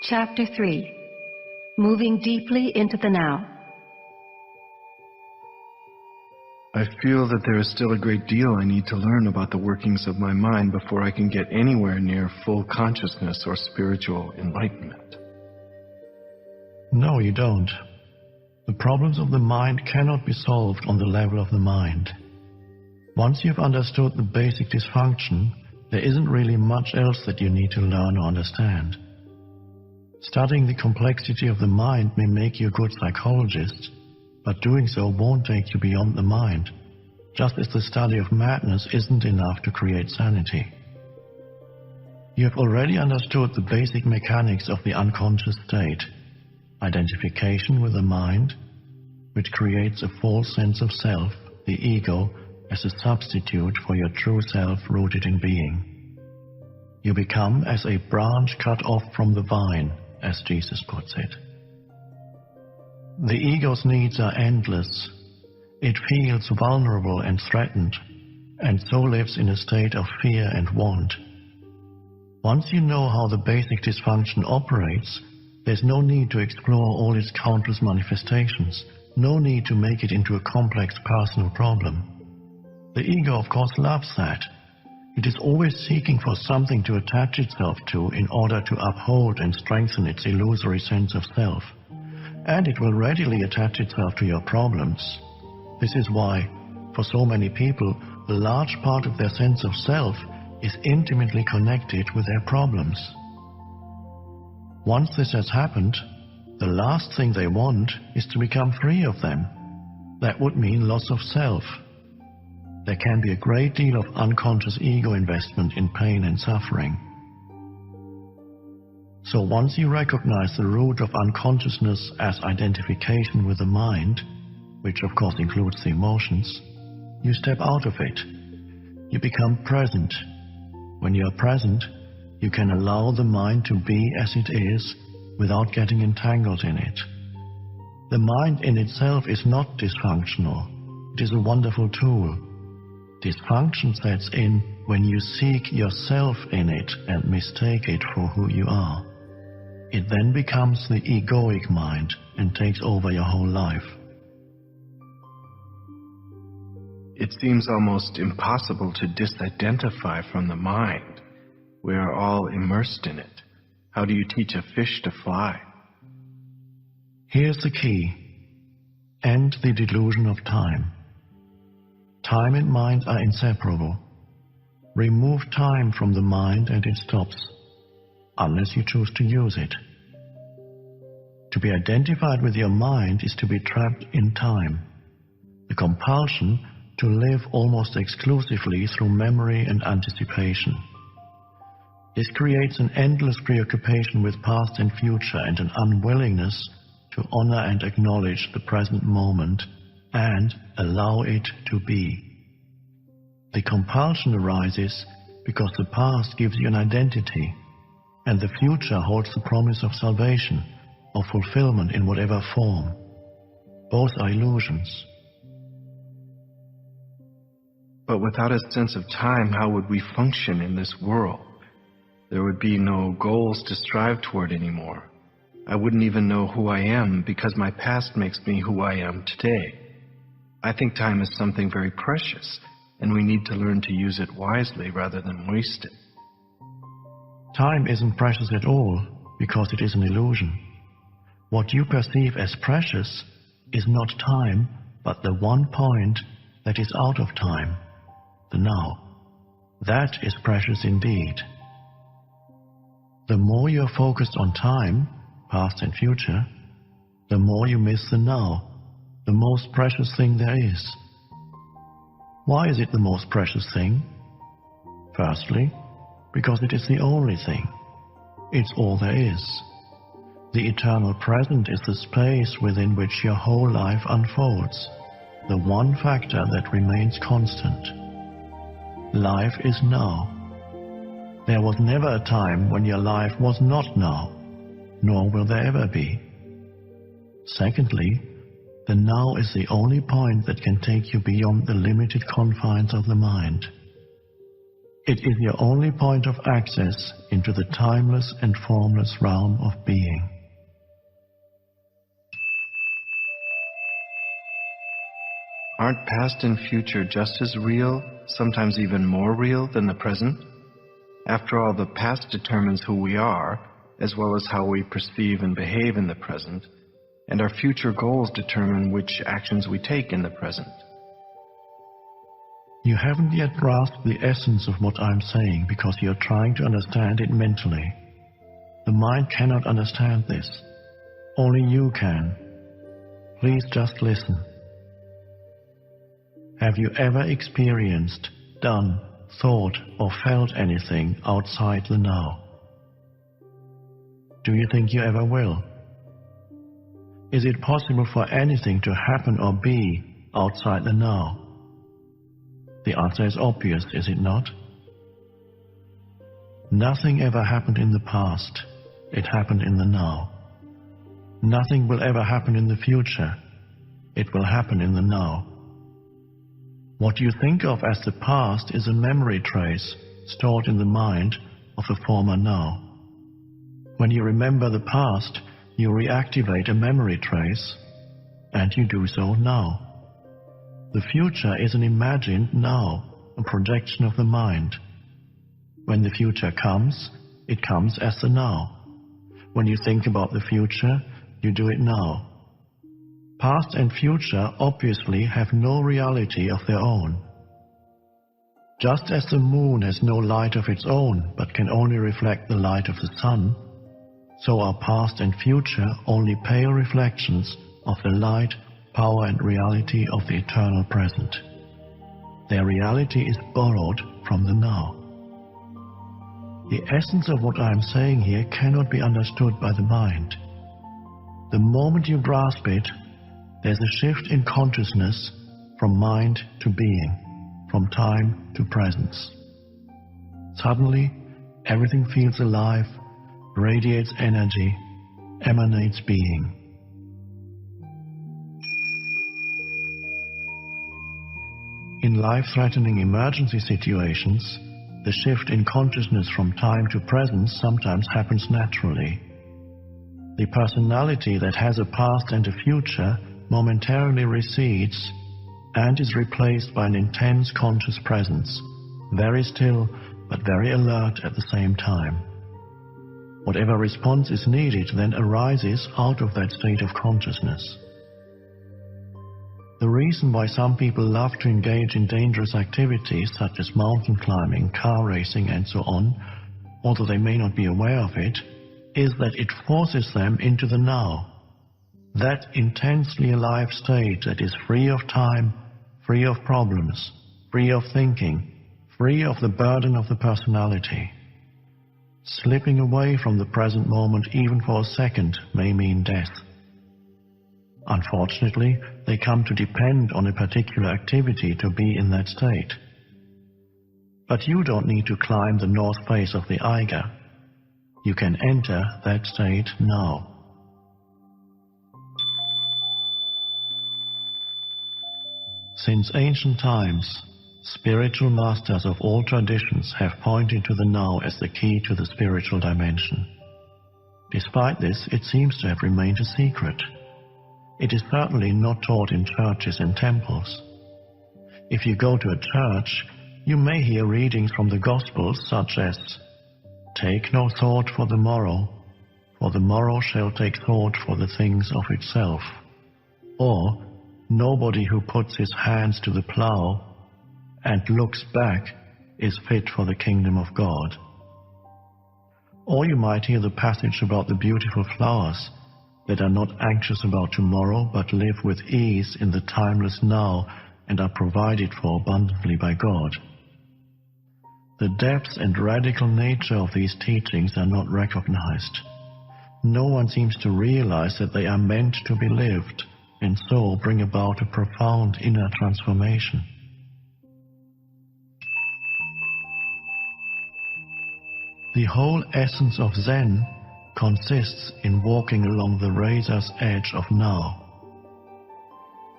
Chapter 3. Moving deeply into the now. I feel that there is still a great deal I need to learn about the workings of my mind before I can get anywhere near full consciousness or spiritual enlightenment. No, you don't. The problems of the mind cannot be solved on the level of the mind. Once you've understood the basic dysfunction, there isn't really much else that you need to learn or understand. Studying the complexity of the mind may make you a good psychologist, but doing so won't take you beyond the mind, just as the study of madness isn't enough to create sanity. You have already understood the basic mechanics of the unconscious state, identification with the mind, which creates a false sense of self, the ego, as a substitute for your true self rooted in being. You become as a branch cut off from the vine, as Jesus puts it. The ego's needs are endless. It feels vulnerable and threatened, and so lives in a state of fear and want. Once you know how the basic dysfunction operates, there's no need to explore all its countless manifestations, no need to make it into a complex personal problem. The ego, of course, loves that. It is always seeking for something to attach itself to in order to uphold and strengthen its illusory sense of self. And it will readily attach itself to your problems. This is why, for so many people, a large part of their sense of self is intimately connected with their problems. Once this has happened, the last thing they want is to become free of them. That would mean loss of self. There can be a great deal of unconscious ego investment in pain and suffering. So once you recognize the root of unconsciousness as identification with the mind, which of course includes the emotions, you step out of it. You become present. When you are present, you can allow the mind to be as it is without getting entangled in it. The mind in itself is not dysfunctional. It is a wonderful tool. Dysfunction sets in when you seek yourself in it and mistake it for who you are. It then becomes the egoic mind and takes over your whole life. It seems almost impossible to disidentify from the mind. We are all immersed in it. How do you teach a fish to fly? Here's the key. End the delusion of time. Time and mind are inseparable. Remove time from the mind and it stops, unless you choose to use it. To be identified with your mind is to be trapped in time, the compulsion to live almost exclusively through memory and anticipation. This creates an endless preoccupation with past and future and an unwillingness to honor and acknowledge the present moment and allow it to be. The compulsion arises because the past gives you an identity, and the future holds the promise of salvation, of fulfillment in whatever form. Both are illusions. But without a sense of time, how would we function in this world? There would be no goals to strive toward anymore. I wouldn't even know who I am because my past makes me who I am today. I think time is something very precious, and we need to learn to use it wisely rather than waste it. Time isn't precious at all because it is an illusion. What you perceive as precious is not time, but the one point that is out of time, the now. That is precious indeed. The more you are focused on time, past and future, the more you miss the now, the most precious thing there is. Why is it the most precious thing? Firstly, because it is the only thing. It's all there is. The eternal present is the space within which your whole life unfolds, the one factor that remains constant. Life is now. There was never a time when your life was not now, nor will there ever be. Secondly, the now is the only point that can take you beyond the limited confines of the mind. It is your only point of access into the timeless and formless realm of being. Aren't past and future just as real, sometimes even more real than the present? After all, the past determines who we are, as well as how we perceive and behave in the present, and our future goals determine which actions we take in the present. You haven't yet grasped the essence of what I'm saying because you're trying to understand it mentally. The mind cannot understand this. Only you can. Please just listen. Have you ever experienced, done, thought, or felt anything outside the now? Do you think you ever will? Is it possible for anything to happen or be outside the now? The answer is obvious, is it not? Nothing ever happened in the past. It happened in the now. Nothing will ever happen in the future. It will happen in the now. What you think of as the past is a memory trace stored in the mind of the former now. When you remember the past, you reactivate a memory trace, and you do so now. The future is an imagined now, a projection of the mind. When the future comes, it comes as the now. When you think about the future, you do it now. Past and future obviously have no reality of their own. Just as the moon has no light of its own, but can only reflect the light of the sun, so are past and future only pale reflections of the light, power and reality of the eternal present. Their reality is borrowed from the now. The essence of what I am saying here cannot be understood by the mind. The moment you grasp it, there's a shift in consciousness from mind to being, from time to presence. Suddenly, everything feels alive, radiates energy, emanates being. In life-threatening emergency situations, the shift in consciousness from time to presence sometimes happens naturally. The personality that has a past and a future momentarily recedes and is replaced by an intense conscious presence, very still but very alert at the same time. Whatever response is needed then arises out of that state of consciousness. The reason why some people love to engage in dangerous activities such as mountain climbing, car racing and so on, although they may not be aware of it, is that it forces them into the now. That intensely alive state that is free of time, free of problems, free of thinking, free of the burden of the personality. Slipping away from the present moment even for a second may mean death. Unfortunately, they come to depend on a particular activity to be in that state. But you don't need to climb the north face of the Eiger. You can enter that state now. Since ancient times, spiritual masters of all traditions have pointed to the now as the key to the spiritual dimension. Despite this, it seems to have remained a secret. It is certainly not taught in churches and temples. If you go to a church, you may hear readings from the Gospels such as, "Take no thought for the morrow shall take thought for the things of itself," or "Nobody who puts his hands to the plow and looks back is fit for the kingdom of God." Or you might hear the passage about the beautiful flowers that are not anxious about tomorrow but live with ease in the timeless now and are provided for abundantly by God. The depth and radical nature of these teachings are not recognized. No one seems to realize that they are meant to be lived and so bring about a profound inner transformation. The whole essence of Zen consists in walking along the razor's edge of now.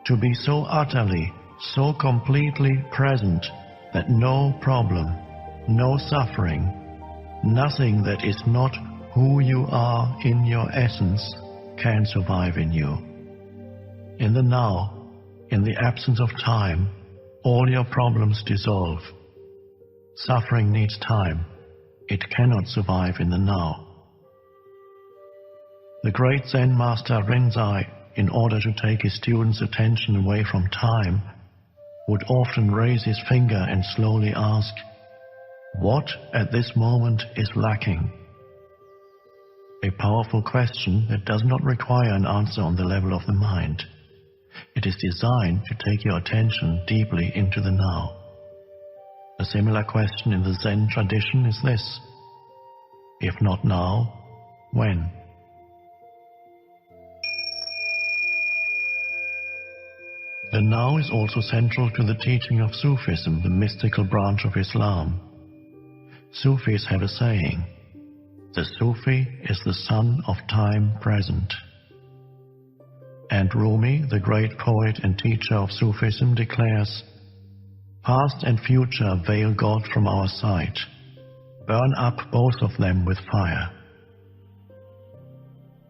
To be so utterly, so completely present that no problem, no suffering, nothing that is not who you are in your essence can survive in you. In the now, in the absence of time, all your problems dissolve. Suffering needs time. It cannot survive in the now. The great Zen master Rinzai, in order to take his students' attention away from time, would often raise his finger and slowly ask, "What at this moment is lacking?" A powerful question that does not require an answer on the level of the mind. It is designed to take your attention deeply into the now. A similar question in the Zen tradition is this: if not now, when? The now is also central to the teaching of Sufism, the mystical branch of Islam. Sufis have a saying, "The Sufi is the son of time present." And Rumi, the great poet and teacher of Sufism, declares, "Past and future veil God from our sight. Burn up both of them with fire."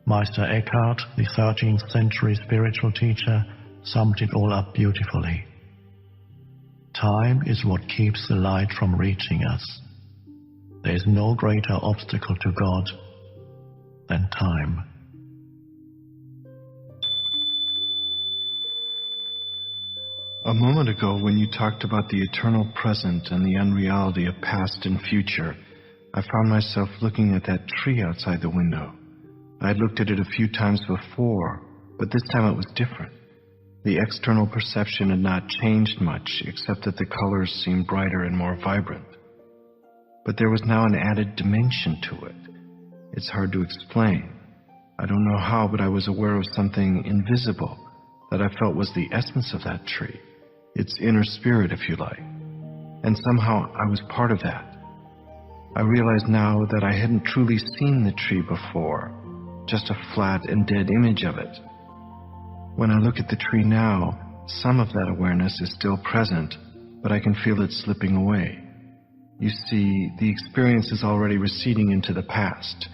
Meister Eckhart, the 13th century spiritual teacher, summed it all up beautifully. Time is what keeps the light from reaching us. There is no greater obstacle to God than time. A moment ago, when you talked about the eternal present and the unreality of past and future, I found myself looking at that tree outside the window. I had looked at it a few times before, but this time it was different. The external perception had not changed much, except that the colors seemed brighter and more vibrant. But there was now an added dimension to it. It's hard to explain. I don't know how, but I was aware of something invisible that I felt was the essence of that tree, its inner spirit, if you like. And somehow I was part of that. I realize now that I hadn't truly seen the tree before, just a flat and dead image of it. When I look at the tree now, some of that awareness is still present, but I can feel it slipping away. You see, the experience is already receding into the past.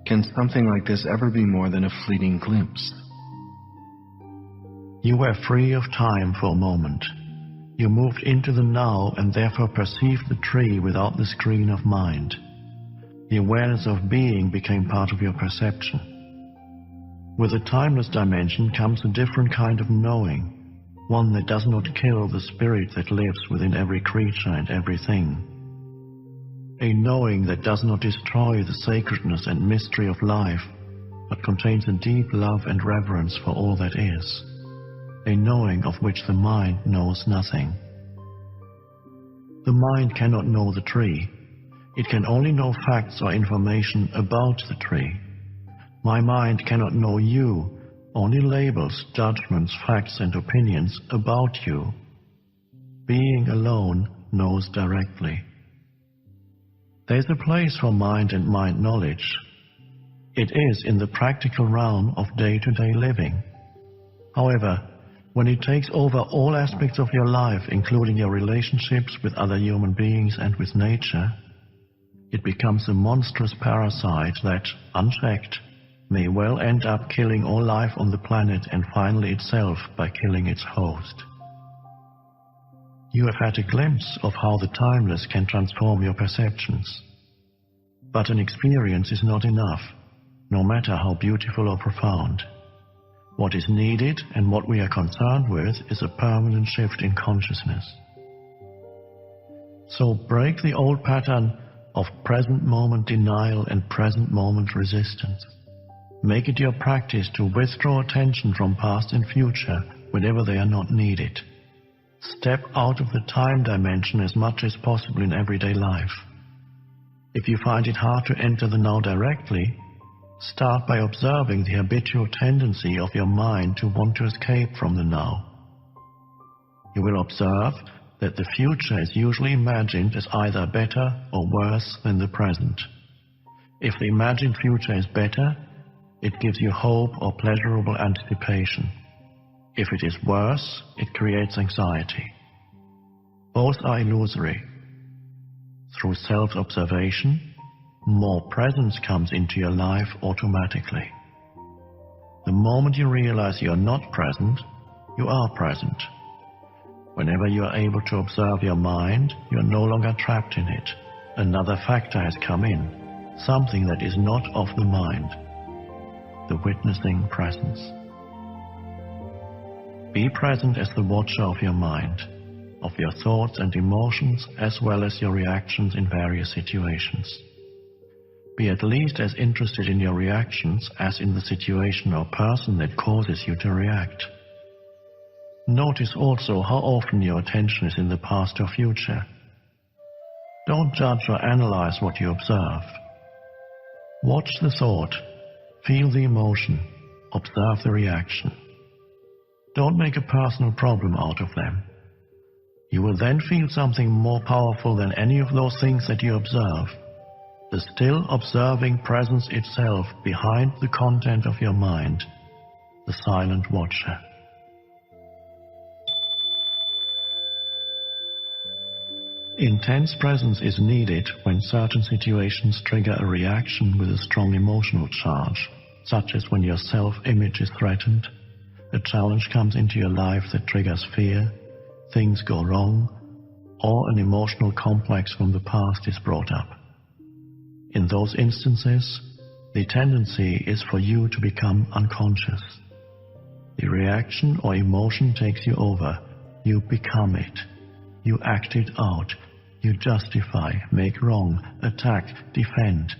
Can something like this ever be more than a fleeting glimpse? You were free of time for a moment. You moved into the now and therefore perceived the tree without the screen of mind. The awareness of being became part of your perception. With the timeless dimension comes a different kind of knowing, one that does not kill the spirit that lives within every creature and everything. A knowing that does not destroy the sacredness and mystery of life, but contains a deep love and reverence for all that is. A knowing of which the mind knows nothing. The mind cannot know the tree. It can only know facts or information about the tree. My mind cannot know you, only labels, judgments, facts and opinions about you. Being alone knows directly. There is a place for mind and mind knowledge. It is in the practical realm of day-to-day living. However, when it takes over all aspects of your life, including your relationships with other human beings and with nature, it becomes a monstrous parasite that, unchecked, may well end up killing all life on the planet and finally itself by killing its host. You have had a glimpse of how the timeless can transform your perceptions. But an experience is not enough, no matter how beautiful or profound. What is needed and what we are concerned with is a permanent shift in consciousness. So break the old pattern of present moment denial and present moment resistance. Make it your practice to withdraw attention from past and future whenever they are not needed. Step out of the time dimension as much as possible in everyday life. If you find it hard to enter the now directly, start by observing the habitual tendency of your mind to want to escape from the now. You will observe that the future is usually imagined as either better or worse than the present. If the imagined future is better, it gives you hope or pleasurable anticipation. If it is worse, it creates anxiety. Both are illusory. through self-observation, more presence comes into your life automatically. The moment you realize you are not present, you are present. Whenever you are able to observe your mind, you are no longer trapped in it. Another factor has come in, something that is not of the mind, the witnessing presence. Be present as the watcher of your mind, of your thoughts and emotions, as well as your reactions in various situations. Be at least as interested in your reactions as in the situation or person that causes you to react. Notice also how often your attention is in the past or future. Don't judge or analyze what you observe. Watch the thought, feel the emotion, observe the reaction. Don't make a personal problem out of them. You will then feel something more powerful than any of those things that you observe. The still observing presence itself behind the content of your mind, the silent watcher. Intense presence is needed when certain situations trigger a reaction with a strong emotional charge, such as when your self-image is threatened, a challenge comes into your life that triggers fear, things go wrong, or an emotional complex from the past is brought up. In those instances, the tendency is for you to become unconscious. The reaction or emotion takes you over. You become it. You act it out. You justify, make wrong, attack, defend.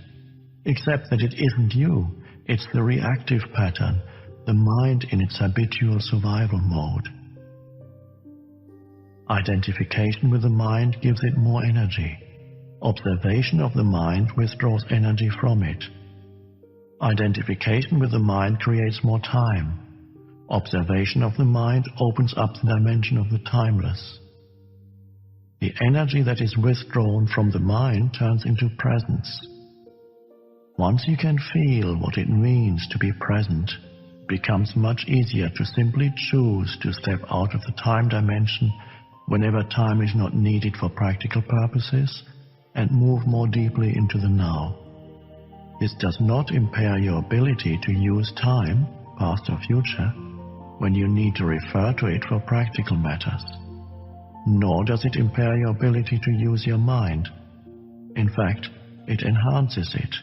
Except that it isn't you. It's the reactive pattern, the mind in its habitual survival mode. Identification with the mind gives it more energy. Observation of the mind withdraws energy from it. Identification with the mind creates more time. Observation of the mind opens up the dimension of the timeless. The energy that is withdrawn from the mind turns into presence. Once you can feel what it means to be present, it becomes much easier to simply choose to step out of the time dimension whenever time is not needed for practical purposes, and move more deeply into the now. This does not impair your ability to use time, past or future, when you need to refer to it for practical matters. Nor does it impair your ability to use your mind. In fact, it enhances it.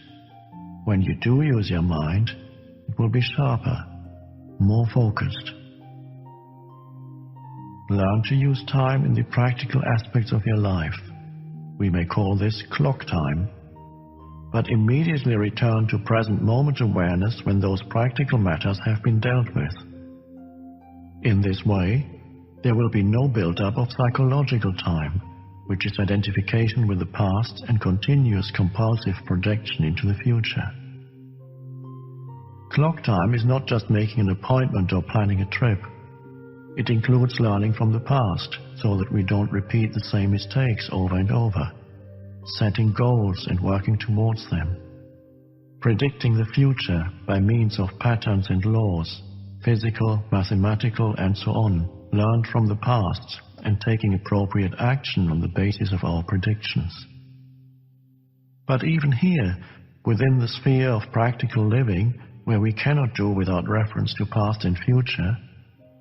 When you do use your mind, it will be sharper, more focused. Learn to use time in the practical aspects of your life. We may call this clock time, but immediately return to present moment awareness when those practical matters have been dealt with. In this way, there will be no build-up of psychological time, which is identification with the past and continuous compulsive projection into the future. Clock time is not just making an appointment or planning a trip. It includes learning from the past, so that we don't repeat the same mistakes over and over, setting goals and working towards them, predicting the future by means of patterns and laws, physical, mathematical, and so on, learned from the past, and taking appropriate action on the basis of our predictions. But even here, within the sphere of practical living, where we cannot do without reference to past and future,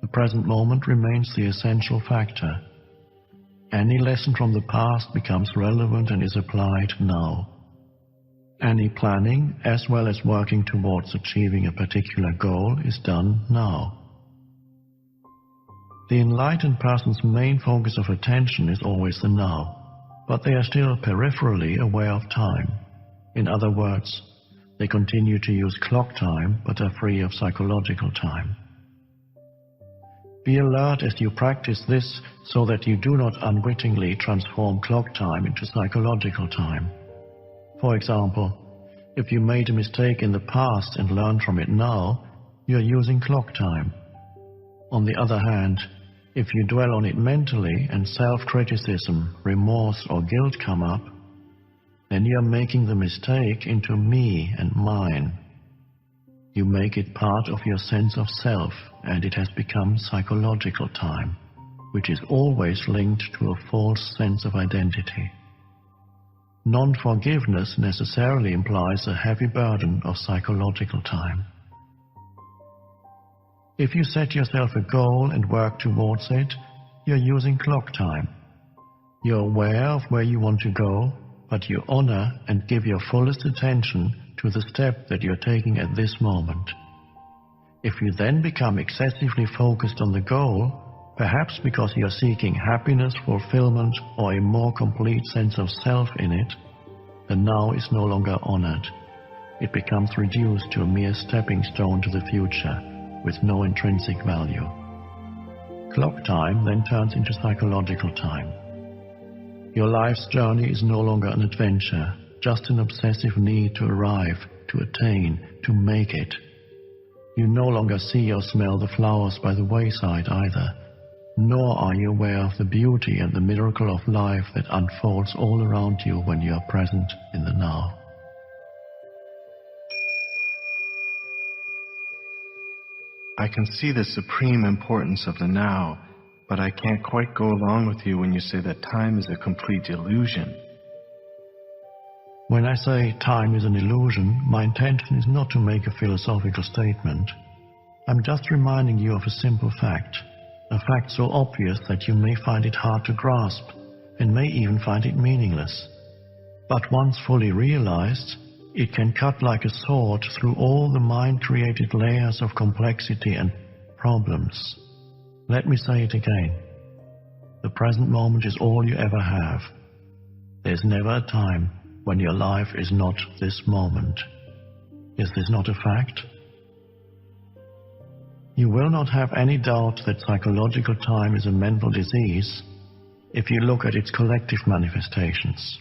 the present moment remains the essential factor. Any lesson from the past becomes relevant and is applied now. Any planning, as well as working towards achieving a particular goal, is done now. The enlightened person's main focus of attention is always the now, but they are still peripherally aware of time. In other words, they continue to use clock time, but are free of psychological time. Be alert as you practice this so that you do not unwittingly transform clock time into psychological time. For example, if you made a mistake in the past and learn from it now, you are using clock time. On the other hand, if you dwell on it mentally and self-criticism, remorse or guilt come up, then you are making the mistake into me and mine. You make it part of your sense of self, and it has become psychological time, which is always linked to a false sense of identity. Non-forgiveness necessarily implies a heavy burden of psychological time. If you set yourself a goal and work towards it, you're using clock time. You're aware of where you want to go, but you honor and give your fullest attention to the step that you're taking at this moment. If you then become excessively focused on the goal, perhaps because you're seeking happiness, fulfillment, or a more complete sense of self in it, the now is no longer honored. It becomes reduced to a mere stepping stone to the future, with no intrinsic value. Clock time then turns into psychological time. Your life's journey is no longer an adventure, just an obsessive need to arrive, to attain, to make it. You no longer see or smell the flowers by the wayside either, nor are you aware of the beauty and the miracle of life that unfolds all around you when you are present in the now. I can see the supreme importance of the now, but I can't quite go along with you when you say that time is a complete illusion. When I say time is an illusion, my intention is not to make a philosophical statement. I'm just reminding you of a simple fact, a fact so obvious that you may find it hard to grasp and may even find it meaningless. But once fully realized, it can cut like a sword through all the mind-created layers of complexity and problems. Let me say it again. The present moment is all you ever have. There's never a time when your life is not this moment. Is this not a fact? You will not have any doubt that psychological time is a mental disease if you look at its collective manifestations.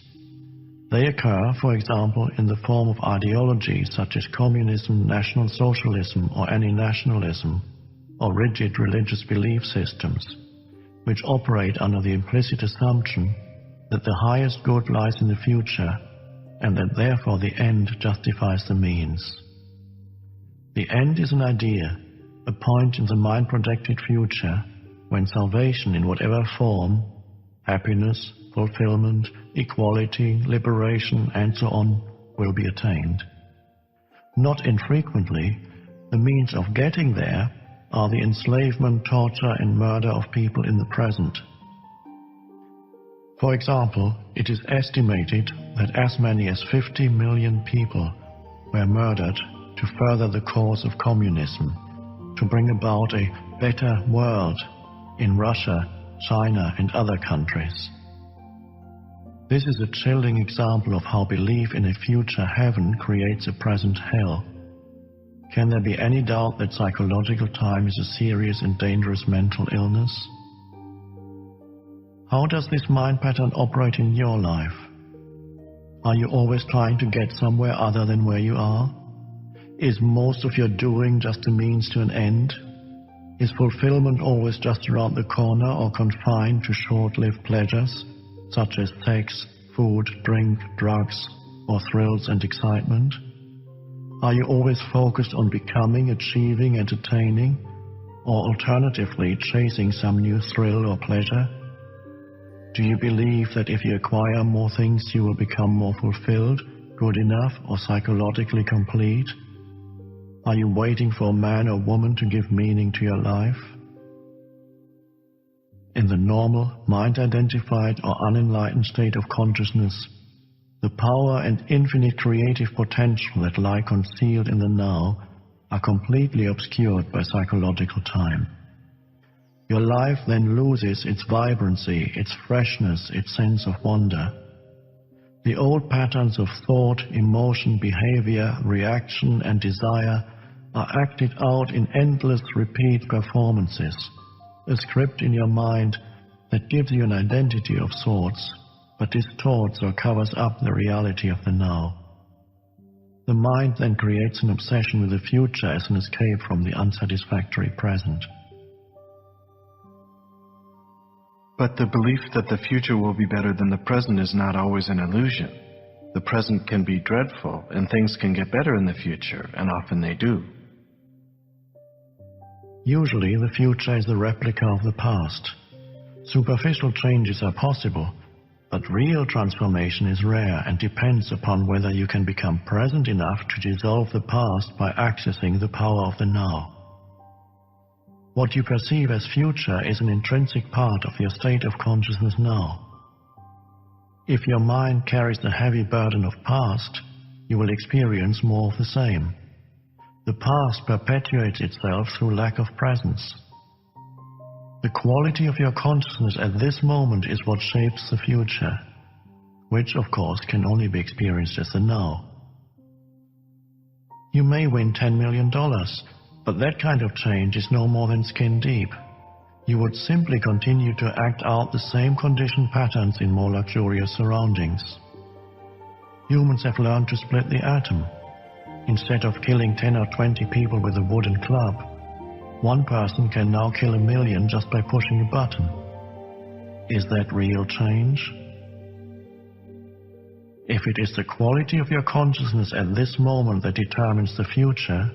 They occur, for example, in the form of ideologies such as communism, National Socialism, or any nationalism, or rigid religious belief systems, which operate under the implicit assumption that the highest good lies in the future, and that therefore the end justifies the means. The end is an idea, a point in the mind-projected future, when salvation in whatever form, happiness, fulfillment, equality, liberation, and so on, will be attained. Not infrequently, the means of getting there are the enslavement, torture, and murder of people in the present. For example, it is estimated that as many as 50 million people were murdered to further the cause of communism, to bring about a better world in Russia, China, and other countries. This is a chilling example of how belief in a future heaven creates a present hell. Can there be any doubt that psychological time is a serious and dangerous mental illness? How does this mind pattern operate in your life? Are you always trying to get somewhere other than where you are? Is most of your doing just a means to an end? Is fulfillment always just around the corner or confined to short-lived pleasures, such as sex, food, drink, drugs, or thrills and excitement? Are you always focused on becoming, achieving, entertaining, or alternatively chasing some new thrill or pleasure? Do you believe that if you acquire more things you will become more fulfilled, good enough, or psychologically complete? Are you waiting for a man or woman to give meaning to your life? In the normal, mind-identified or unenlightened state of consciousness, the power and infinite creative potential that lie concealed in the now are completely obscured by psychological time. Your life then loses its vibrancy, its freshness, its sense of wonder. The old patterns of thought, emotion, behavior, reaction, and desire are acted out in endless repeat performances, a script in your mind that gives you an identity of sorts, but distorts or covers up the reality of the now. The mind then creates an obsession with the future as an escape from the unsatisfactory present. But the belief that the future will be better than the present is not always an illusion. The present can be dreadful, and things can get better in the future, and often they do. Usually, the future is a replica of the past. Superficial changes are possible, But real transformation is rare and depends upon whether you can become present enough to dissolve the past by accessing the power of the now. What you perceive as future is an intrinsic part of your state of consciousness now. If your mind carries the heavy burden of past, you will experience more of the same. The past perpetuates itself through lack of presence. The quality of your consciousness at this moment is what shapes the future, which of course can only be experienced as the now. You may win $10 million, but that kind of change is no more than skin deep. You would simply continue to act out the same conditioned patterns in more luxurious surroundings. Humans have learned to split the atom. Instead of killing 10 or 20 people with a wooden club, one person can now kill 1 million just by pushing a button. Is that real change? If it is the quality of your consciousness at this moment that determines the future,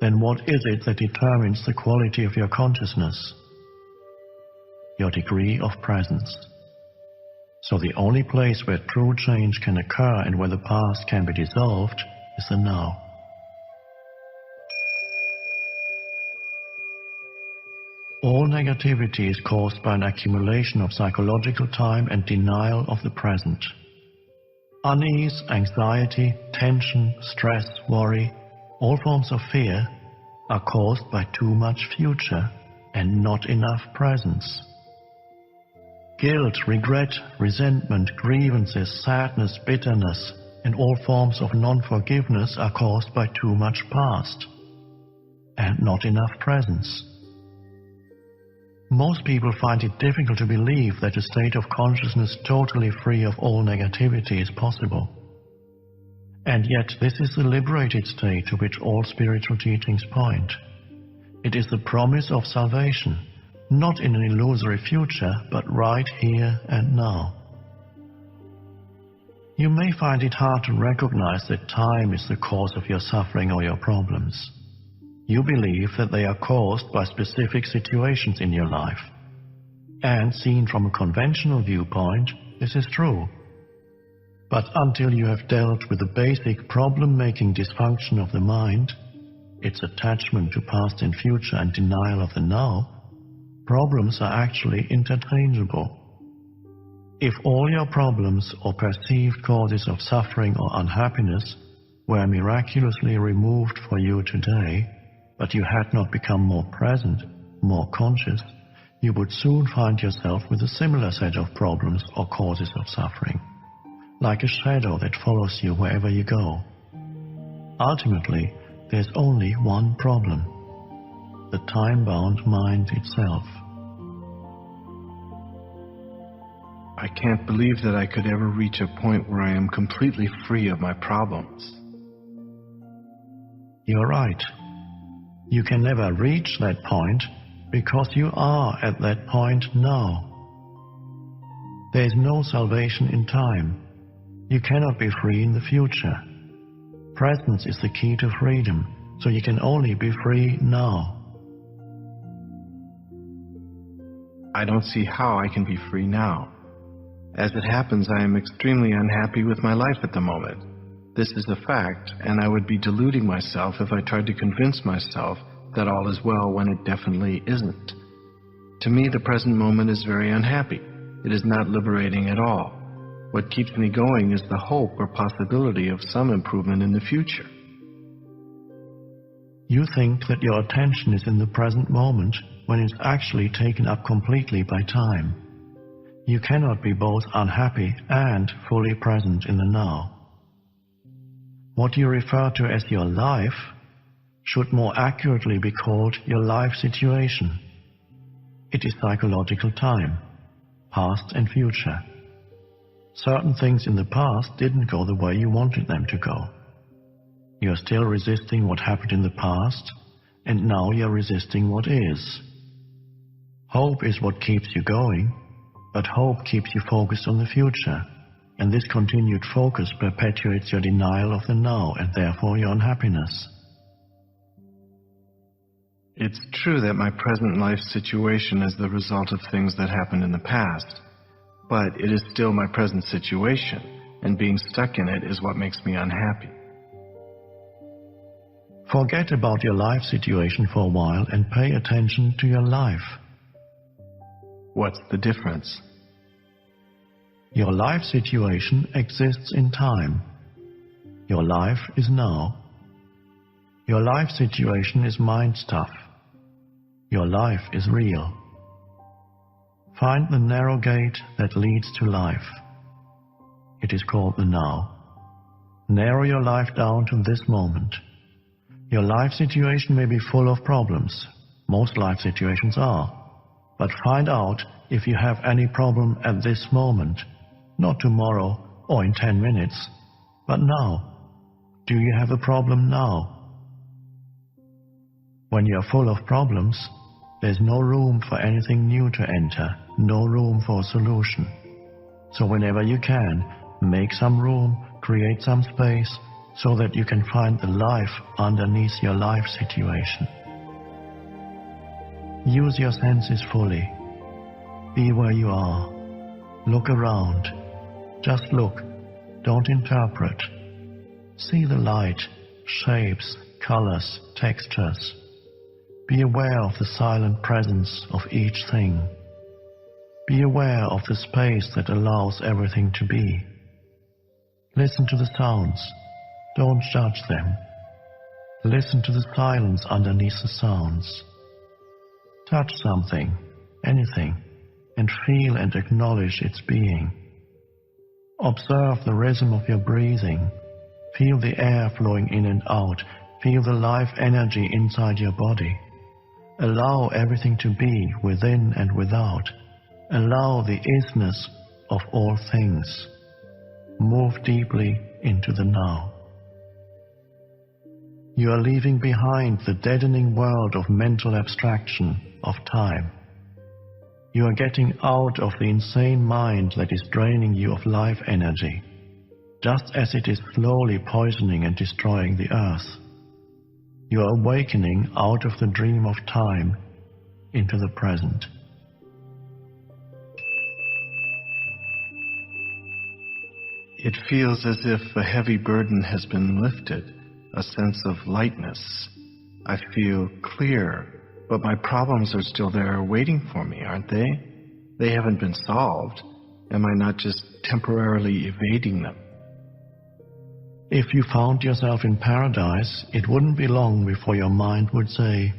then what is it that determines the quality of your consciousness? Your degree of presence. So the only place where true change can occur and where the past can be dissolved is the now. All negativity is caused by an accumulation of psychological time and denial of the present. Unease, anxiety, tension, stress, worry, all forms of fear are caused by too much future and not enough presence. Guilt, regret, resentment, grievances, sadness, bitterness, and all forms of non-forgiveness are caused by too much past and not enough presence. Most people find it difficult to believe that a state of consciousness totally free of all negativity is possible. And yet this is the liberated state to which all spiritual teachings point. It is the promise of salvation, not in an illusory future, but right here and now. You may find it hard to recognize that time is the cause of your suffering or your problems. You believe that they are caused by specific situations in your life. And seen from a conventional viewpoint, this is true. But until you have dealt with the basic problem-making dysfunction of the mind, its attachment to past and future and denial of the now, problems are actually interchangeable. If all your problems or perceived causes of suffering or unhappiness were miraculously removed for you today, but you had not become more present, more conscious, you would soon find yourself with a similar set of problems or causes of suffering, like a shadow that follows you wherever you go. Ultimately, there's only one problem: the time-bound mind itself. I can't believe that I could ever reach a point where I am completely free of my problems. You're right. You can never reach that point because you are at that point now. There is no salvation in time. You cannot be free in the future. Presence is the key to freedom, so you can only be free now. I don't see how I can be free now. As it happens, I am extremely unhappy with my life at the moment. This is a fact, and I would be deluding myself if I tried to convince myself that all is well when it definitely isn't. To me, the present moment is very unhappy. It is not liberating at all. What keeps me going is the hope or possibility of some improvement in the future. You think that your attention is in the present moment when it's actually taken up completely by time. You cannot be both unhappy and fully present in the now. What you refer to as your life should more accurately be called your life situation. It is psychological time, past and future. Certain things in the past didn't go the way you wanted them to go. You're still resisting what happened in the past, and now you're resisting what is. Hope is what keeps you going, but hope keeps you focused on the future, and this continued focus perpetuates your denial of the now and therefore your unhappiness. It's true that my present life situation is the result of things that happened in the past, But it is still my present situation, and being stuck in it is what makes me unhappy. Forget about your life situation for a while and pay attention to your life. What's the difference? Your life situation exists in time. Your life is now. Your life situation is mind stuff. Your life is real. Find the narrow gate that leads to life. It is called the now. Narrow your life down to this moment. Your life situation may be full of problems. Most life situations are. But find out if you have any problem at this moment, not tomorrow or in 10 minutes, but now. Do you have a problem now? When you are full of problems, there's no room for anything new to enter, no room for a solution. So whenever you can, make some room, create some space, so that you can find the life underneath your life situation. Use your senses fully. Be where you are. Look around. Just look. Don't interpret. See the light, shapes, colors, textures. Be aware of the silent presence of each thing. Be aware of the space that allows everything to be. Listen to the sounds. Don't judge them. Listen to the silence underneath the sounds. Touch something, anything, and feel and acknowledge its being. Observe the rhythm of your breathing. Feel the air flowing in and out. Feel the life energy inside your body. Allow everything to be within and without. Allow the isness of all things. Move deeply into the now. You are leaving behind the deadening world of mental abstraction, of time. You are getting out of the insane mind that is draining you of life energy, just as it is slowly poisoning and destroying the earth. You are awakening out of the dream of time into the present. It feels as if a heavy burden has been lifted, a sense of lightness. I feel clear, but my problems are still there waiting for me, aren't they? They haven't been solved. Am I not just temporarily evading them? If you found yourself in paradise, it wouldn't be long before your mind would say,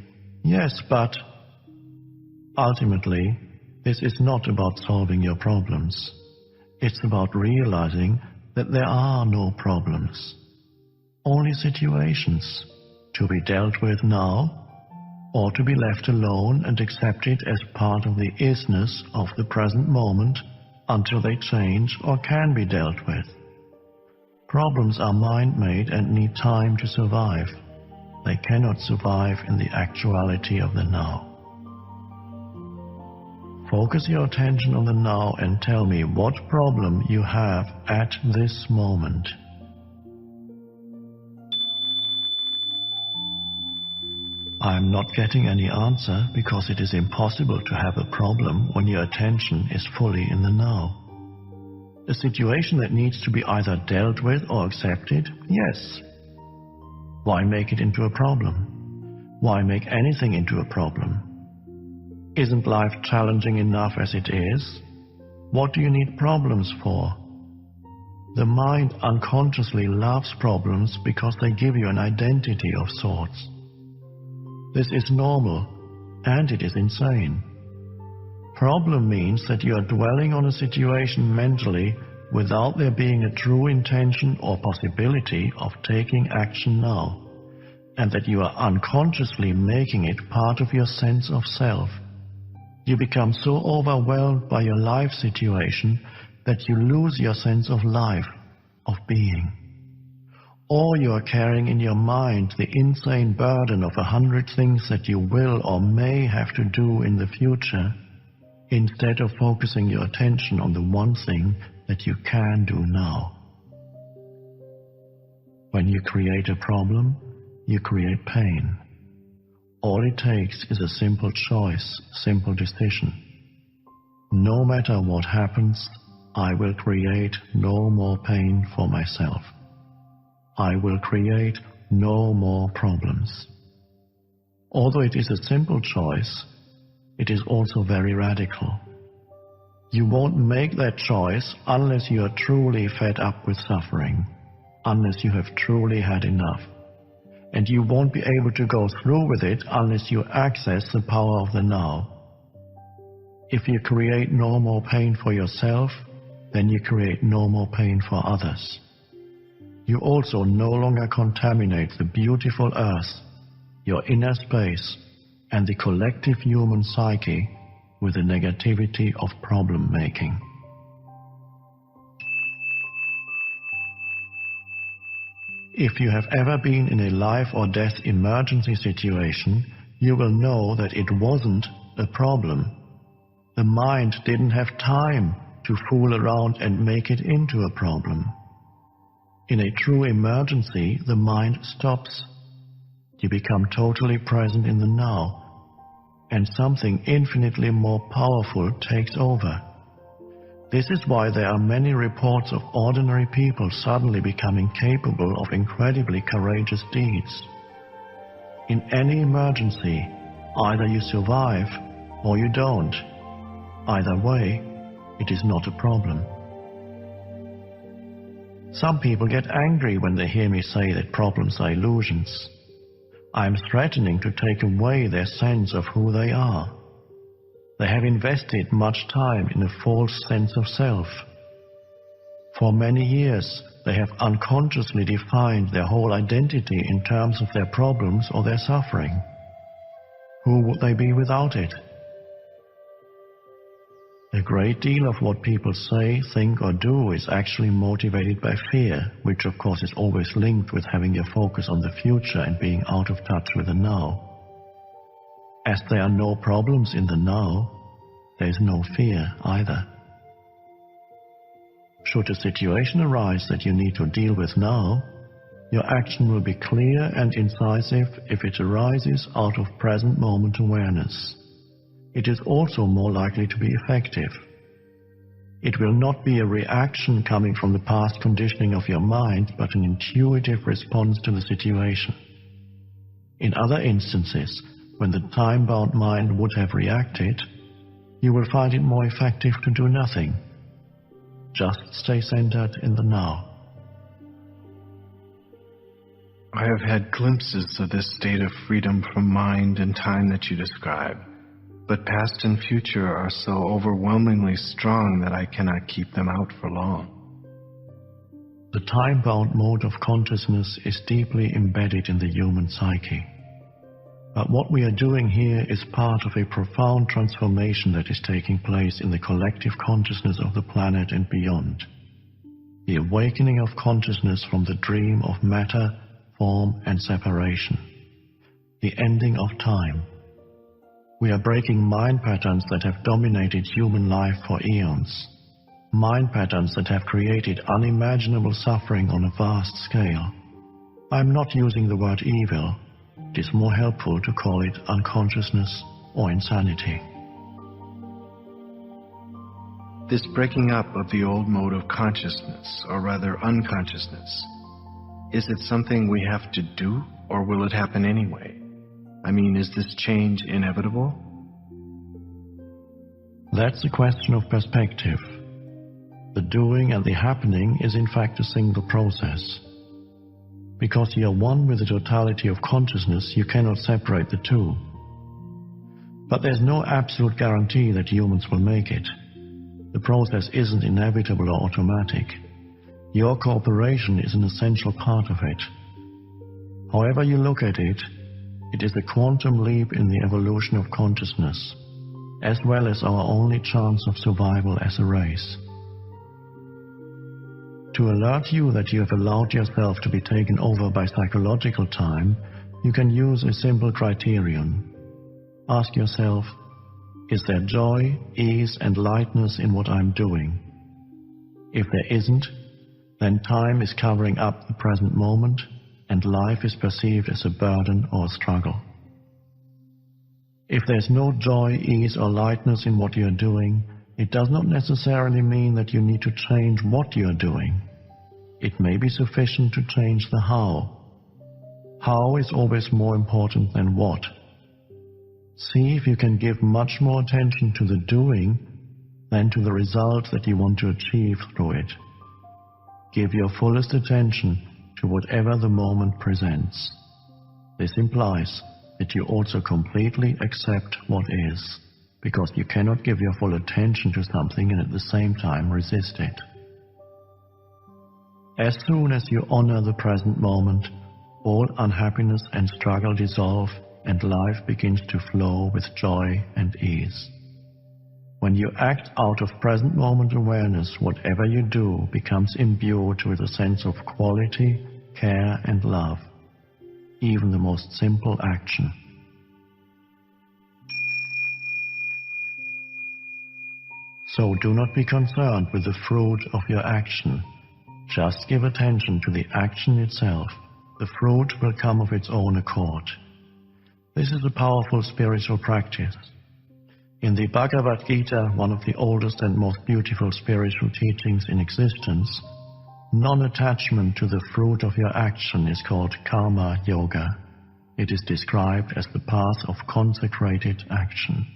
yes, but... Ultimately, this is not about solving your problems. It's about realizing that there are no problems. Only situations to be dealt with now, or to be left alone and accepted as part of the isness of the present moment until they change or can be dealt with. Problems are mind-made and need time to survive. They cannot survive in the actuality of the now. Focus your attention on the now and tell me what problem you have at this moment. I am not getting any answer because it is impossible to have a problem when your attention is fully in the now. A situation that needs to be either dealt with or accepted? Yes. Why make it into a problem? Why make anything into a problem? Isn't life challenging enough as it is? What do you need problems for? The mind unconsciously loves problems because they give you an identity of sorts. This is normal, and it is insane. Problem means that you are dwelling on a situation mentally without there being a true intention or possibility of taking action now, and that you are unconsciously making it part of your sense of self. You become so overwhelmed by your life situation that you lose your sense of life, of being. Or you are carrying in your mind the insane burden of 100 things that you will or may have to do in the future, instead of focusing your attention on the one thing that you can do now. When you create a problem, you create pain. All it takes is a simple choice, simple decision. no matter what happens, I will create no more pain for myself. I will create no more problems. Although it is a simple choice, it is also very radical. You won't make that choice unless you are truly fed up with suffering, unless you have truly had enough. And you won't be able to go through with it unless you access the power of the now. If you create no more pain for yourself, then you create no more pain for others. You also no longer contaminate the beautiful earth, your inner space, and the collective human psyche with the negativity of problem-making. If you have ever been in a life or death emergency situation, you will know that it wasn't a problem. The mind didn't have time to fool around and make it into a problem. In a true emergency, the mind stops. You become totally present in the now, and something infinitely more powerful takes over. This is why there are many reports of ordinary people suddenly becoming capable of incredibly courageous deeds. In any emergency, either you survive or you don't. Either way, it is not a problem. Some people get angry when they hear me say that problems are illusions. I am threatening to take away their sense of who they are. They have invested much time in a false sense of self. For many years, they have unconsciously defined their whole identity in terms of their problems or their suffering. Who would they be without it? A great deal of what people say, think, or do is actually motivated by fear, which of course is always linked with having your focus on the future and being out of touch with the now. As there are no problems in the now, there is no fear either. Should a situation arise that you need to deal with now, your action will be clear and incisive if it arises out of present moment awareness. It is also more likely to be effective. It will not be a reaction coming from the past conditioning of your mind, but an intuitive response to the situation. In other instances, when the time-bound mind would have reacted, you will find it more effective to do nothing. Just stay centered in the now. I have had glimpses of this state of freedom from mind and time that you describe, but past and future are so overwhelmingly strong that I cannot keep them out for long. The time-bound mode of consciousness is deeply embedded in the human psyche. But what we are doing here is part of a profound transformation that is taking place in the collective consciousness of the planet and beyond. The awakening of consciousness from the dream of matter, form, and separation. The ending of time. We are breaking mind patterns that have dominated human life for eons. Mind patterns that have created unimaginable suffering on a vast scale. I am not using the word evil. It is more helpful to call it unconsciousness or insanity. This breaking up of the old mode of consciousness, or rather unconsciousness, is it something we have to do, or will it happen anyway? I mean, is this change inevitable? That's a question of perspective. The doing and the happening is in fact a single process. Because you are one with the totality of consciousness, you cannot separate the two. But there's no absolute guarantee that humans will make it. The process isn't inevitable or automatic. Your cooperation is an essential part of it. However you look at it, it is a quantum leap in the evolution of consciousness, as well as our only chance of survival as a race. To alert you that you have allowed yourself to be taken over by psychological time, you can use a simple criterion. Ask yourself, is there joy, ease, and lightness in what I'm doing? If there isn't, then time is covering up the present moment, and life is perceived as a burden or a struggle. If there's no joy, ease, or lightness in what you're doing, it does not necessarily mean that you need to change what you are doing. It may be sufficient to change the how. How is always more important than what. See if you can give much more attention to the doing than to the result that you want to achieve through it. Give your fullest attention to whatever the moment presents. This implies that you also completely accept what is, because you cannot give your full attention to something and at the same time resist it. As soon as you honor the present moment, all unhappiness and struggle dissolve and life begins to flow with joy and ease. When you act out of present moment awareness, whatever you do becomes imbued with a sense of quality, care and love, even the most simple action. So do not be concerned with the fruit of your action. Just give attention to the action itself. The fruit will come of its own accord. This is a powerful spiritual practice. In the Bhagavad Gita, one of the oldest and most beautiful spiritual teachings in existence, non-attachment to the fruit of your action is called karma yoga. It is described as the path of consecrated action.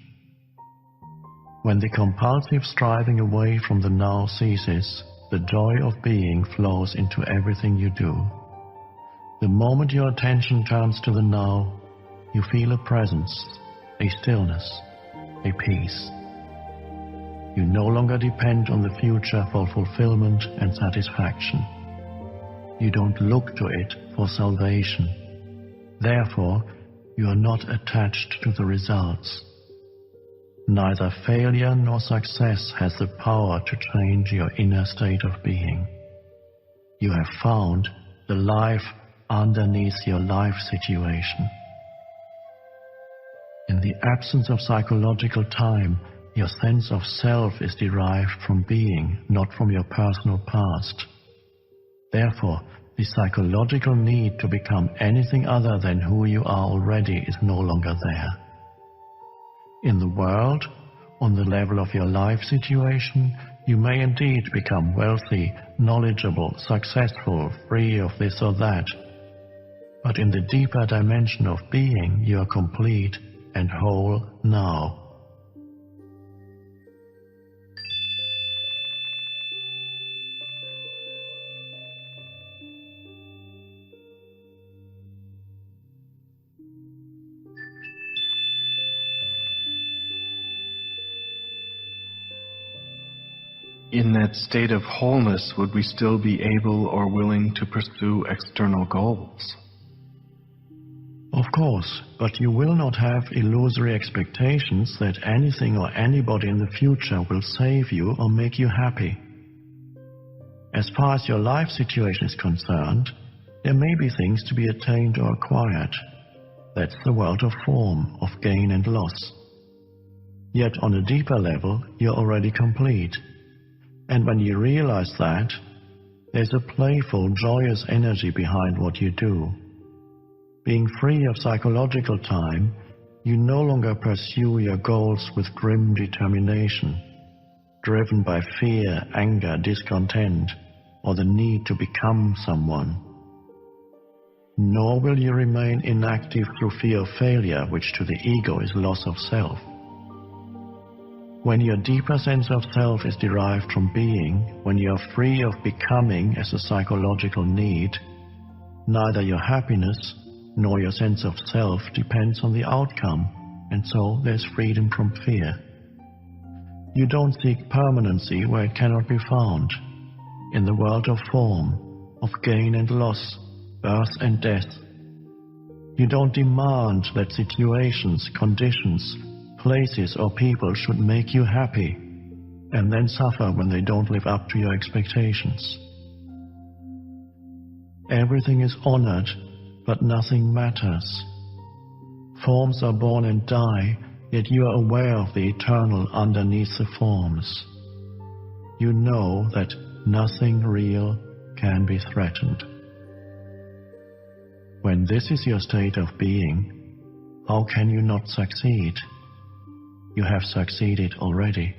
When the compulsive striving away from the now ceases, the joy of being flows into everything you do. The moment your attention turns to the now, you feel a presence, a stillness, a peace. You no longer depend on the future for fulfillment and satisfaction. You don't look to it for salvation. Therefore, you are not attached to the results. Neither failure nor success has the power to change your inner state of being. You have found the life underneath your life situation. In the absence of psychological time, your sense of self is derived from being, not from your personal past. Therefore, the psychological need to become anything other than who you are already is no longer there. In the world, on the level of your life situation, you may indeed become wealthy, knowledgeable, successful, free of this or that. But in the deeper dimension of being, you are complete and whole now. In that state of wholeness, would we still be able or willing to pursue external goals? Of course, but you will not have illusory expectations that anything or anybody in the future will save you or make you happy. As far as your life situation is concerned, there may be things to be attained or acquired. That's the world of form, of gain and loss. Yet on a deeper level, you're already complete. And when you realize that, there's a playful, joyous energy behind what you do. Being free of psychological time, you no longer pursue your goals with grim determination, driven by fear, anger, discontent, or the need to become someone. Nor will you remain inactive through fear of failure, which to the ego is loss of self. When your deeper sense of self is derived from being, when you are free of becoming as a psychological need, neither your happiness nor your sense of self depends on the outcome, and so there's freedom from fear. You don't seek permanency where it cannot be found. In the world of form, of gain and loss, birth and death, you don't demand that situations, conditions, places or people should make you happy and then suffer when they don't live up to your expectations. Everything is honored, but nothing matters. Forms are born and die, yet you are aware of the eternal underneath the forms. You know that nothing real can be threatened. When this is your state of being, how can you not succeed? You have succeeded already.